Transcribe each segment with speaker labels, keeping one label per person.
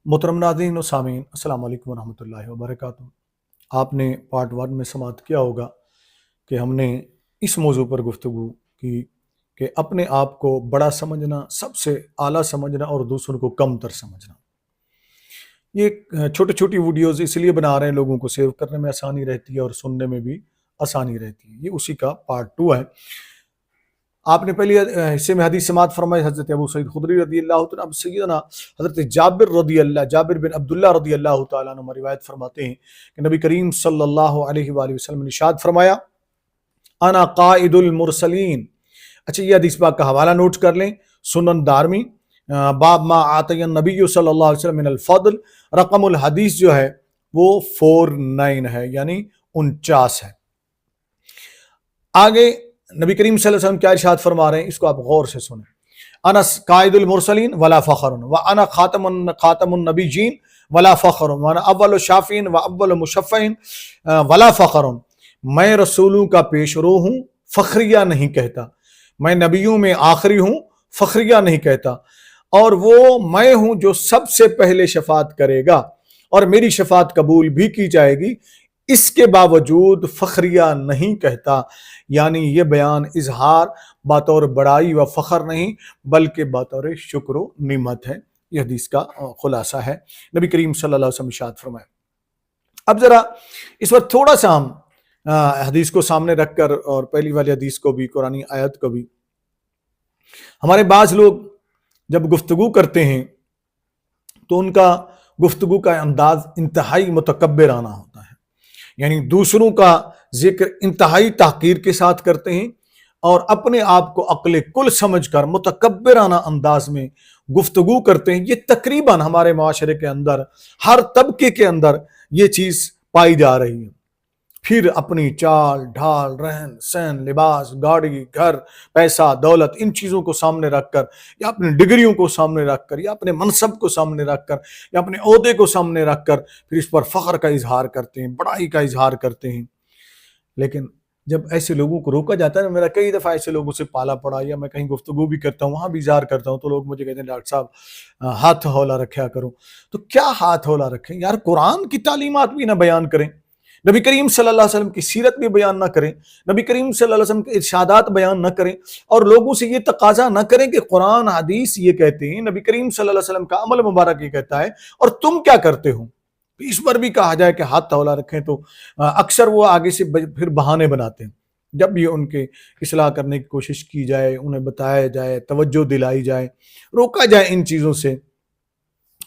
Speaker 1: मोहतरम नाज़रीन और सामीन, अस्सलाम वालेकुम रहमतुल्लाहि व बरकातुहू। आपने पार्ट 1 में समाअत किया होगा कि हमने इस मौजू पर गुफ्तगू की कि अपने आप को बड़ा समझना, सबसे आला समझना और दूसरों को कम तर समझना। ये छोटी छोटी वीडियोज़ इसलिए बना रहे हैं, लोगों को सेव करने में आसानी रहती है और सुनने में भी आसानी रहती है। ये उसी का पार्ट 2 है। आपने पहले हिस्से में हदीस समाअत फरमाई हज़रत अबू सईद खुदरी रज़ी अल्लाह तआला अन्हु, सय्यदना हज़रत जाबिर बिन अब्दुल्लाह रज़ी अल्लाह तआला अन्हु रिवायत फरमाते हैं कि नबी करीम सल्लल्लाहु अलैहि वसल्लम ने इरशाद फरमाया, अना काइदुल मुरसलीन। अच्छा, ये हदीस पाक का हवाला नोट कर लें, सुनन दारमी बाब मा आतयन नबी सल्लल्लाहु अलैहि वसल्लम मिनल फضल। रकमुल हदीस जो है वो 49 है, यानी 49 है। आगे नबी करीम सल्लल्लाहु अलैहि वसल्लम क्या इरशाद फरमा रहे हैं, इसको आप गौर से सुनें। अना काइदुल मुरसलीन वला फखरुन व अना खातमुन नबीयीन वला फखरुन व अना अव्वलु शाफीन व अव्वलु मुशफ़्फ़ीन वला फखरुन। मैं रसूलों का पेशरो हूँ, फखरिया नहीं कहता। मैं नबियों में आखिरी हूँ, फखरिया नहीं कहता। और वो मैं हूँ जो सबसे पहले शफात करेगा और मेरी शफात कबूल भी की जाएगी, इसके बावजूद फखरिया नहीं कहता। यानी ये बयान इजहार बतौर बड़ाई व फखर नहीं, बल्कि बतौर शुक्र व निमत है। यह हदीस का खुलासा है। नबी करीम सल्लल्लाहु अलैहि वसल्लम इरशाद फरमाया। अब जरा इस वक्त थोड़ा सा हम हदीस को सामने रखकर और पहली वाली हदीस को भी, कुरानी आयत को भी, हमारे बाज लोग जब गुफ्तगू करते हैं तो उनका गुफ्तगू का अंदाज इंतहाई मुतकब्बिराना होता है। यानी दूसरों का जिक्र इंतहाई ताकीर के साथ करते हैं और अपने आप को अक्ल कुल समझकर मुतकब्बिराना अंदाज में गुफ्तगू करते हैं। ये तकरीबन हमारे माशरे के अंदर हर तबके के अंदर ये चीज़ पाई जा रही है। फिर अपनी चाल ढाल, रहन सहन, लिबास, गाड़ी, घर, पैसा, दौलत, इन चीज़ों को सामने रखकर या अपनी डिग्रियों को सामने रखकर या अपने मनसब को सामने रखकर या अपने ओहदे को सामने रखकर फिर इस पर फ़ख्र का इजहार करते हैं, बड़ाई का इजहार करते हैं। लेकिन जब ऐसे लोगों को रोका जाता है, मेरा कई दफ़ा ऐसे लोगों से पाला पड़ा, या मैं कहीं गुफ्तगू भी करता हूँ, वहाँ भी इजहार करता हूँ, तो लोग मुझे कहते हैं डॉक्टर साहब हाथ हौला रखा करो। तो क्या हाथ हौला रखें यार? कुरान की तालीमात भी ना बयान करें, नबी करीम सल्लल्लाहु अलैहि वसल्लम की सीरत भी बयान ना करें, नबी करीम सल्लल्लाहु अलैहि वसल्लम के इरशादात बयान न करें और लोगों से ये तकाजा न करें कि कुरान हदीस ये कहते हैं, नबी करीम सल्लल्लाहु अलैहि वसल्लम का अमल मुबारक ये कहता है और तुम क्या करते हो। इस पर भी कहा जाए कि हाथ हौला रखें तो अक्सर वो आगे से फिर बहाने बनाते हैं। जब भी उनके इस्लाह करने की कोशिश की जाए, उन्हें बताया जाए, तवज्जो दिलाई जाए, रोका जाए इन चीज़ों से,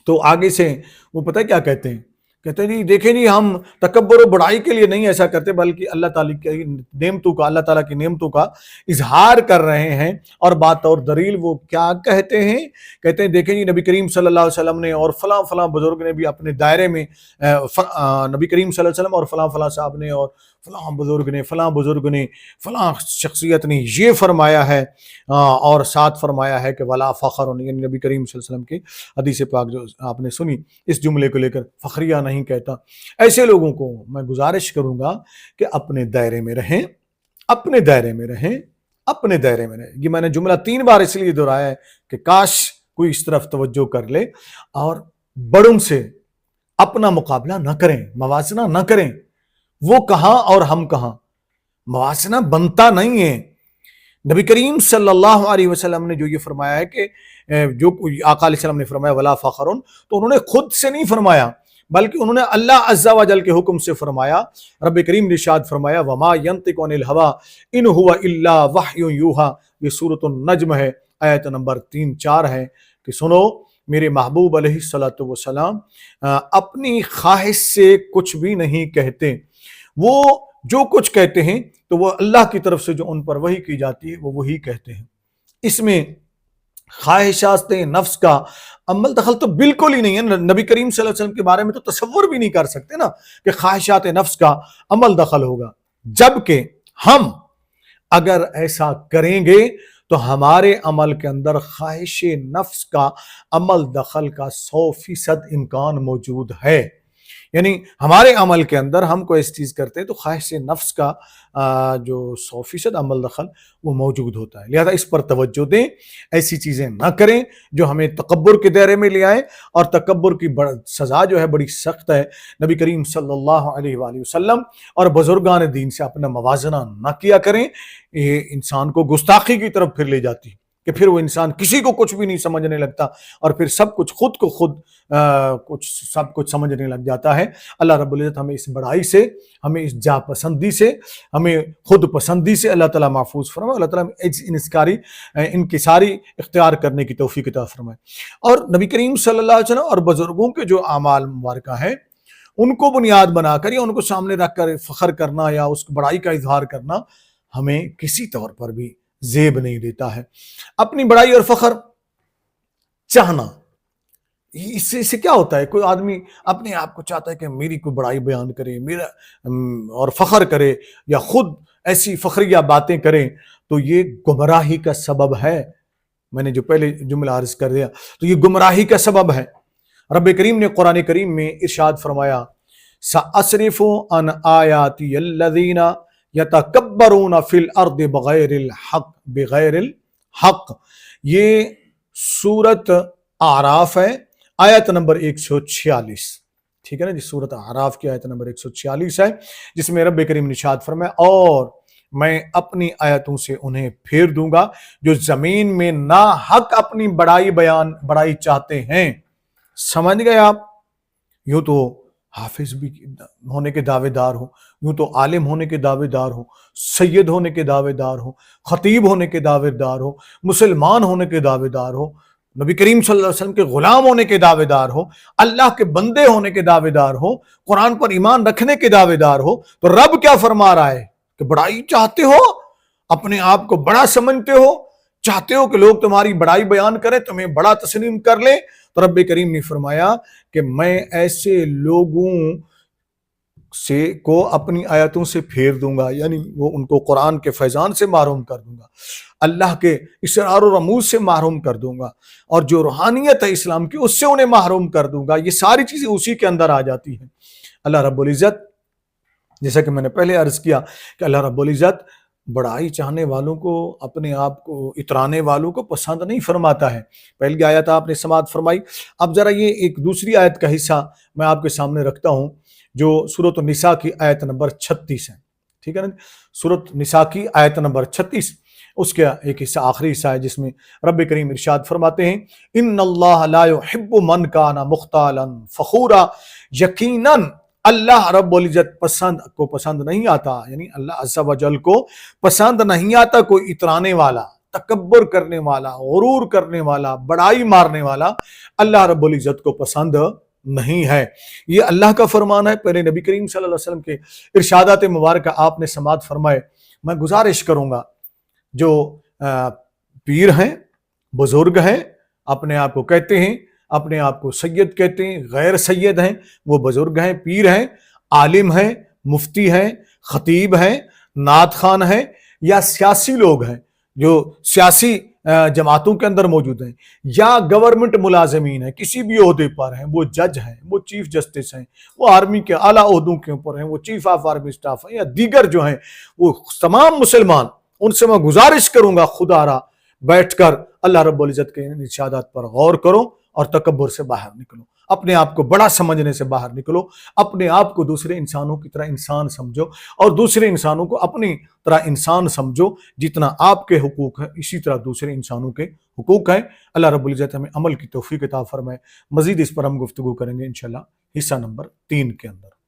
Speaker 1: तो आगे से वो पता है क्या कहते हैं? कहते हैं जी देखें जी, हम तकब्बुर और बड़ाई के लिए नहीं ऐसा करते, बल्कि अल्लाह ताला की नेमतों का, अल्लाह ताला की नेमतों का इजहार कर रहे हैं। और बात और दलील वो क्या कहते हैं? कहते हैं देखें जी, नबी करीम सल्लल्लाहु अलैहि वसल्लम ने और फलां फलां बुजुर्ग ने भी अपने दायरे में नबी करीम सल्लल्लाहु अलैहि वसल्लम और फलां फलां साहब ने और फलां बुजुर्ग ने, फलां बुजुर्ग ने, फलां शख्सियत ने ये फरमाया है और साथ फरमाया है कि वला फ़ख्र, यानी नबी करीम सल्लल्लाहु अलैहि वसल्लम की हदीस पाक जो आपने सुनी, इस जुमले को लेकर फखरिया नहीं कहता। ऐसे लोगों को मैं गुजारिश करूंगा कि अपने दायरे में रहें, अपने दायरे में रहें, अपने दायरे में रहें। ये मैंने जुमला 3 बार इसलिए दोहराया है कि काश कोई इस तरफ तवज्जो कर ले और बड़ों से अपना मुकाबला न करें, मवासना न करें। वो कहां और हम कहां, मवासना बनता नहीं है। नबी करीम सल्लल्लाहु अलैहि वसल्लम ने जो ये फरमाया है कि जो आका अलैहि सलाम ने फरमाया वला फ़ख्रुन, तो उन्होंने खुद से नहीं फरमाया, बल्कि उन्होंने अल्लाह अज़्ज़ा व जल के हुक्म से फरमाया। रब करीम ने इरशाद फरमाया, वमा यंतिकु अनिल हवा इन हुवा इल्ला वह्युन यूहा। ये सूरतुन नज्म है, आयत नंबर 3-4 है कि सुनो, मेरे महबूब अलैहिस्सलातु वस्सलाम अपनी ख्वाहिश से कुछ भी नहीं कहते। वो जो कुछ कहते हैं तो वो अल्लाह की तरफ से जो उन पर वही की जाती है वो वही कहते हैं। इसमें ख्वाहिशात नफ्स का अमल दखल तो बिल्कुल ही नहीं है। नबी करीम सल्लल्लाहु अलैहि वसल्लम के बारे में तो तसव्वुर भी नहीं कर सकते ना कि ख्वाहिशात नफ्स का अमल दखल होगा। जबकि हम अगर ऐसा करेंगे तो हमारे अमल के अंदर ख्वाहिश नफ्स का अमल दखल का 100% इम्कान मौजूद है। یعنی ہمارے عمل کے اندر ہم کوئی ایسی چیز کرتے ہیں تو خواہش نفس کا جو 100% عمل دخل وہ موجود ہوتا ہے، لہذا اس پر توجہ دیں، ایسی چیزیں نہ کریں جو ہمیں تکبر کے دائرے میں لے آئیں، اور تکبر کی سزا جو ہے بڑی سخت ہے۔ نبی کریم صلی اللہ علیہ وآلہ وسلم اور بزرگان دین سے اپنا موازنہ نہ کیا کریں، یہ انسان کو گستاخی کی طرف پھر لے جاتی ہے کہ پھر وہ انسان کسی کو کچھ بھی نہیں سمجھنے لگتا، اور پھر سب کچھ خود کو خود سب کچھ سمجھنے لگ جاتا ہے۔ اللہ رب العزت ہمیں اس بڑائی سے، ہمیں اس جا پسندی سے، ہمیں خود پسندی سے اللہ تعالیٰ محفوظ فرمائے، اللہ تعالیٰ انکساری اختیار کرنے کی توفیق عطا فرمائے۔ اور نبی کریم صلی اللہ علیہ وسلم اور بزرگوں کے جو اعمال مبارکہ ہیں ان کو بنیاد بنا کر یا ان کو سامنے رکھ کر فخر کرنا یا اس بڑائی کا اظہار کرنا ہمیں کسی طور پر بھی زیب نہیں دیتا ہے۔ اپنی بڑائی اور فخر چاہنا، اس سے کیا ہوتا ہے؟ کوئی آدمی اپنے آپ کو چاہتا ہے کہ میری کوئی بڑائی بیان کرے، میرا اور فخر کرے، یا خود ایسی فخریہ باتیں کریں، تو یہ گمراہی کا سبب ہے۔ میں نے جو پہلے جملہ عرض کر دیا، تو یہ گمراہی کا سبب ہے۔ رب کریم نے قرآن کریم میں ارشاد فرمایا، سأصرف عن آیاتی الذین یتکبرون فی الارض بغیر الحق۔ یہ سورت اعراف ہے، آیت نمبر 146، ٹھیک ہے نا جی، سورت اعراف کی آیت نمبر 146 ہے، جس میں رب کریم نے ارشاد فرمایا، اور میں اپنی آیتوں سے انہیں پھیر دوں گا جو زمین میں ناحق اپنی بڑائی چاہتے ہیں۔ سمجھ گئے آپ؟ یوں تو حافظ بھی ہونے کے دعوے دار ہو، یوں تو عالم ہونے کے دعوے دار ہو، سید ہونے کے دعوے دار ہو، خطیب ہونے کے دعوے دار ہو، مسلمان ہونے کے دعوے دار ہو، نبی کریم صلی اللہ علیہ وسلم کے غلام ہونے کے دعوے دار ہو، اللہ کے بندے ہونے کے دعوے دار ہو، قرآن پر ایمان رکھنے کے دعوے دار ہو، تو رب کیا فرما رہا ہے کہ بڑائی چاہتے ہو، اپنے آپ کو بڑا سمجھتے ہو، چاہتے ہو کہ لوگ تمہاری بڑائی بیان کریں، تمہیں بڑا تسلیم کر لیں، تو رب کریم نے فرمایا کہ میں ایسے لوگوں کو اپنی آیتوں سے پھیر دوں گا، یعنی وہ ان کو قرآن کے فیضان سے محروم کر دوں گا، اللہ کے اسرار و رموز سے محروم کر دوں گا، اور جو روحانیت ہے اسلام کی اس سے انہیں محروم کر دوں گا۔ یہ ساری چیزیں اسی کے اندر آ جاتی ہیں۔ اللہ رب العزت، جیسا کہ میں نے پہلے عرض کیا کہ اللہ رب العزت بڑائی چاہنے والوں کو، اپنے آپ کو اترانے والوں کو پسند نہیں فرماتا ہے۔ پہلی آیت آپ نے سماعت فرمائی، اب ذرا یہ ایک دوسری آیت کا حصہ میں آپ کے سامنے رکھتا ہوں جو سورۃ النساء کی آیت نمبر 36 ہے، ٹھیک ہے نا، سورۃ النساء کی آیت نمبر 36، اس کا ایک حصہ آخری حصہ ہے جس میں رب کریم ارشاد فرماتے ہیں، ان اللہ لا يحب من کان مختالا فخورا، یقیناً اللہ رب العزت پسند نہیں آتا، یعنی اللہ عز و جل کو پسند نہیں آتا کوئی اترانے والا، تکبر کرنے والا، غرور کرنے والا، بڑائی مارنے والا، اللہ رب العزت کو پسند نہیں ہے۔ یہ اللہ کا فرمان ہے۔ پہلے نبی کریم صلی اللہ علیہ وسلم کے ارشادات مبارکہ آپ نے سماعت فرمائے۔ میں گزارش کروں گا جو پیر ہیں، بزرگ ہیں، اپنے آپ کو کہتے ہیں، اپنے آپ کو سید کہتے ہیں، غیر سید ہیں، وہ بزرگ ہیں، پیر ہیں، عالم ہیں، مفتی ہیں، خطیب ہیں، نعت خوان ہیں، یا سیاسی لوگ ہیں جو سیاسی جماعتوں کے اندر موجود ہیں، یا گورنمنٹ ملازمین ہیں، کسی بھی عہدے پر ہیں، وہ جج ہیں، وہ چیف جسٹس ہیں، وہ آرمی کے اعلیٰ عہدوں کے اوپر ہیں، وہ چیف آف آرمی سٹاف ہیں، یا دیگر جو ہیں، وہ تمام مسلمان، ان سے میں گزارش کروں گا خدا را بیٹھ کر اللہ رب العزت کے ارشادات پر غور کرو اور تکبر سے باہر نکلو، اپنے آپ کو بڑا سمجھنے سے باہر نکلو، اپنے آپ کو دوسرے انسانوں کی طرح انسان سمجھو، اور دوسرے انسانوں کو اپنی طرح انسان سمجھو، جتنا آپ کے حقوق ہیں اسی طرح دوسرے انسانوں کے حقوق ہیں۔ اللہ رب العزت ہمیں عمل کی توفیق عطا فرمائے۔ مزید اس پر ہم گفتگو کریں گے انشاءاللہ حصہ نمبر 3 کے اندر۔